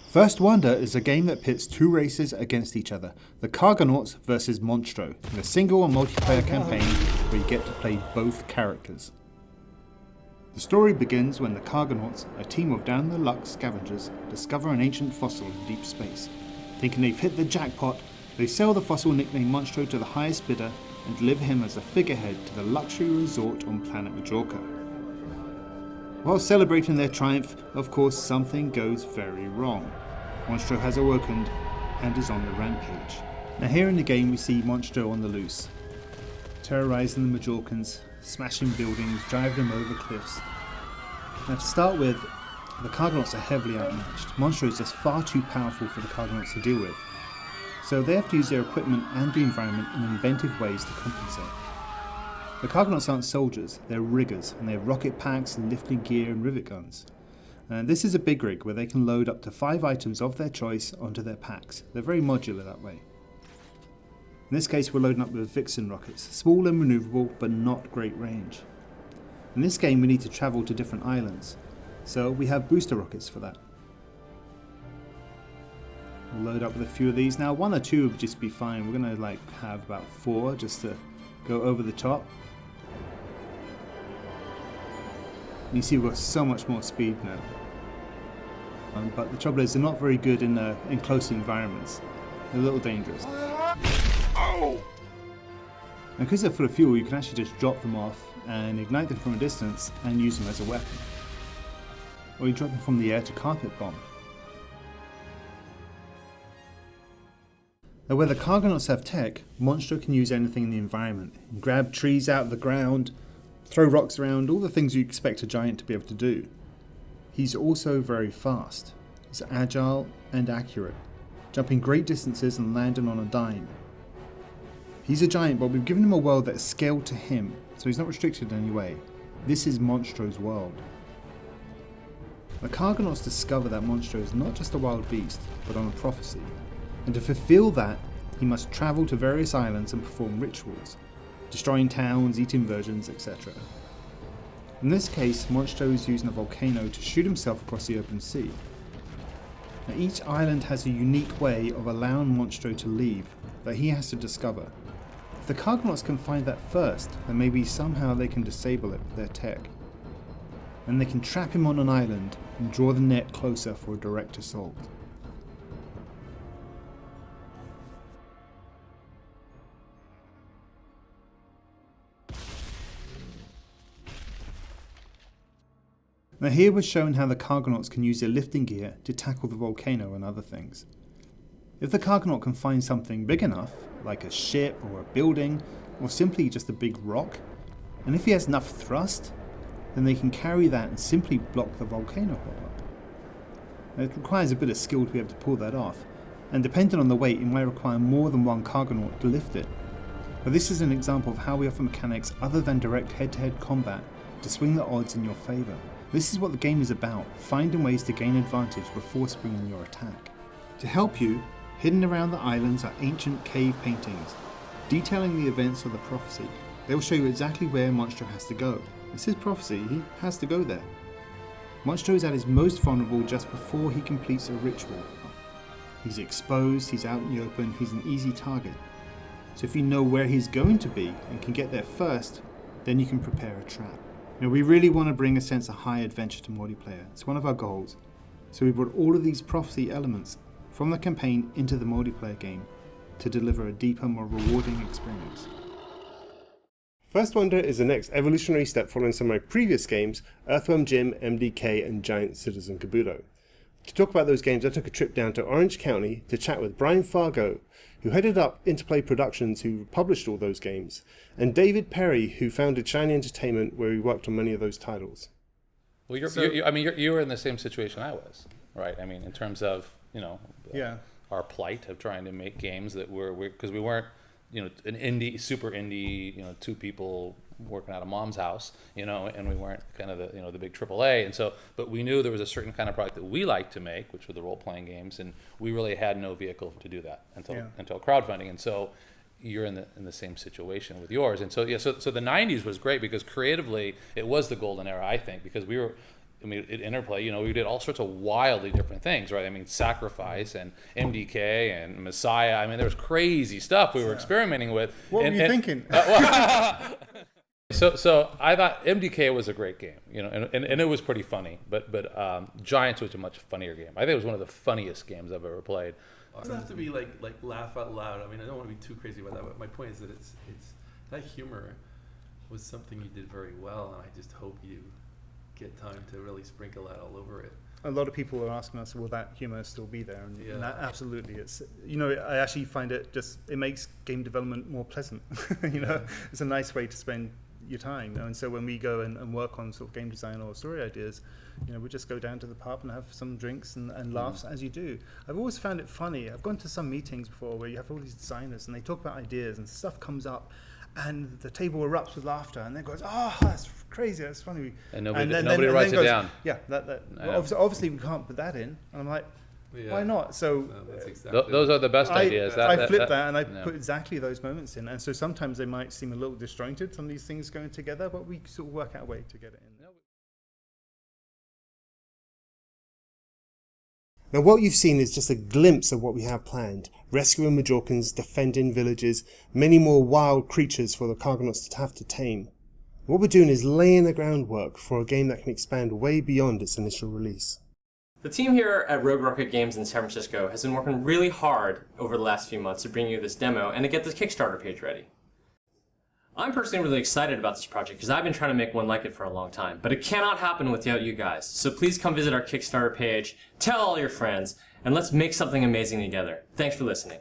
First Wonder is a game that pits two races against each other, the Cargonauts versus MONSTRO, in a single and multiplayer campaign where you get to play both characters. The story begins when the Cargonauts, a team of down-the-luck scavengers, discover an ancient fossil in deep space. Thinking they've hit the jackpot, they sell the fossil nicknamed MONSTRO to the highest bidder and deliver him as a figurehead to the luxury resort on planet Majorca. While celebrating their triumph, of course, something goes very wrong. MONSTRO has awoken and is on the rampage. Now here in the game we see MONSTRO on the loose, terrorizing the Majorcans, smashing buildings, driving them over cliffs. Now to start with, the Cargonauts are heavily outmatched. MONSTRO is just far too powerful for the Cargonauts to deal with. So they have to use their equipment and the environment in inventive ways to compensate. The Cargonauts aren't soldiers, they're riggers, and they have rocket packs, lifting gear and rivet guns. And this is a big rig where they can load up to 5 items of their choice onto their packs. They're very modular that way. In this case we're loading up with Vixen rockets, small and manoeuvrable but not great range. In this game we need to travel to different islands, so we have booster rockets for that. We'll load up with a few of these. Now 1 or 2 would just be fine, we're going to have about 4 just to go over the top. You see we've got so much more speed now. But the trouble is they're not very good in close environments. They're a little dangerous. Oh! And because they're full of fuel, you can actually just drop them off and ignite them from a distance and use them as a weapon. Or you drop them from the air to carpet bomb. Now where the Cargonauts have tech, MONSTRO can use anything in the environment. Grab trees out of the ground, throw rocks around, all the things you expect a giant to be able to do. He's also very fast. He's agile and accurate, jumping great distances and landing on a dime. He's a giant, but we've given him a world that is scaled to him, so he's not restricted in any way. This is MONSTRO's world. The Cargonauts discover that MONSTRO is not just a wild beast, but on a prophecy. And to fulfill that, he must travel to various islands and perform rituals, destroying towns, eating virgins, etc. In this case, MONSTRO is using a volcano to shoot himself across the open sea. Now, each island has a unique way of allowing MONSTRO to leave that he has to discover. If the Cargonauts can find that first, then maybe somehow they can disable it with their tech. And they can trap him on an island and draw the net closer for a direct assault. Now here we're shown how the Cargonauts can use their lifting gear to tackle the volcano and other things. If the Cargonaut can find something big enough, like a ship or a building, or simply just a big rock, and if he has enough thrust, then they can carry that and simply block the volcano up. Now, it requires a bit of skill to be able to pull that off, and depending on the weight it might require more than one Cargonaut to lift it. But this is an example of how we offer mechanics other than direct head-to-head combat to swing the odds in your favour. This is what the game is about, finding ways to gain advantage before springing your attack. To help you, hidden around the islands are ancient cave paintings, detailing the events of the prophecy. They will show you exactly where MONSTRO has to go. It's his prophecy, he has to go there. MONSTRO is at his most vulnerable just before he completes a ritual. He's exposed, he's out in the open, he's an easy target. So if you know where he's going to be and can get there first, then you can prepare a trap. Now we really want to bring a sense of high adventure to multiplayer. It's one of our goals. So we brought all of these prophecy elements from the campaign into the multiplayer game to deliver a deeper, more rewarding experience. First Wonder is the next evolutionary step following some of my previous games, Earthworm Jim, MDK and Giant Citizen Kabuto. To talk about those games I took a trip down to Orange County to chat with Brian Fargo, who headed up Interplay Productions, who published all those games, and David Perry, who founded Shiny Entertainment, where he worked on many of those titles. Well, you were in the same situation I was, right? I mean, in terms of, our plight of trying to make games that were, because we weren't, an indie, super indie, 2 people working out of mom's house, and we weren't kind of the big AAA, and so, but we knew there was a certain kind of product that we liked to make, which were the role-playing games, and we really had no vehicle to do that until crowdfunding, and so you're in the same situation with yours, and so the 90s was great because creatively it was the golden era, I think, because we were I mean, at Interplay, you know, we did all sorts of wildly different things, right? I mean, Sacrifice and MDK and Messiah. I mean, there was crazy stuff we were experimenting with. What were you thinking? So I thought MDK was a great game, you know, and it was pretty funny. But Giants was a much funnier game. I think it was one of the funniest games I've ever played. It doesn't have to be like laugh out loud. I mean, I don't want to be too crazy about that. But my point is that it's that humor was something you did very well, and I just hope you get time to really sprinkle that all over it. A lot of people are asking us, will that humor still be there? And that, absolutely, it's, you know, I actually find it makes game development more pleasant. You know, it's a nice way to spend your time. And so when we go and work on sort of game design or story ideas, you know, we just go down to the pub and have some drinks and laughs as you do. I've always found it funny. I've gone to some meetings before where you have all these designers and they talk about ideas and stuff comes up, and the table erupts with laughter, and then goes, "Oh, that's crazy, that's funny." And nobody writes it down. Yeah, well, obviously we can't put that in. And I'm like, why not? So that's exactly those are the best ideas. I flip that and I put exactly those moments in. And so sometimes they might seem a little disjointed, some of these things going together, but we sort of work out a way to get it in. Now what you've seen is just a glimpse of what we have planned. Rescuing Majorcans, defending villages, many more wild creatures for the Cargonauts to have to tame. What we're doing is laying the groundwork for a game that can expand way beyond its initial release. The team here at Rogue Rocket Games in San Francisco has been working really hard over the last few months to bring you this demo and to get this Kickstarter page ready. I'm personally really excited about this project because I've been trying to make one like it for a long time, but it cannot happen without you guys. So please come visit our Kickstarter page, tell all your friends, and let's make something amazing together. Thanks for listening.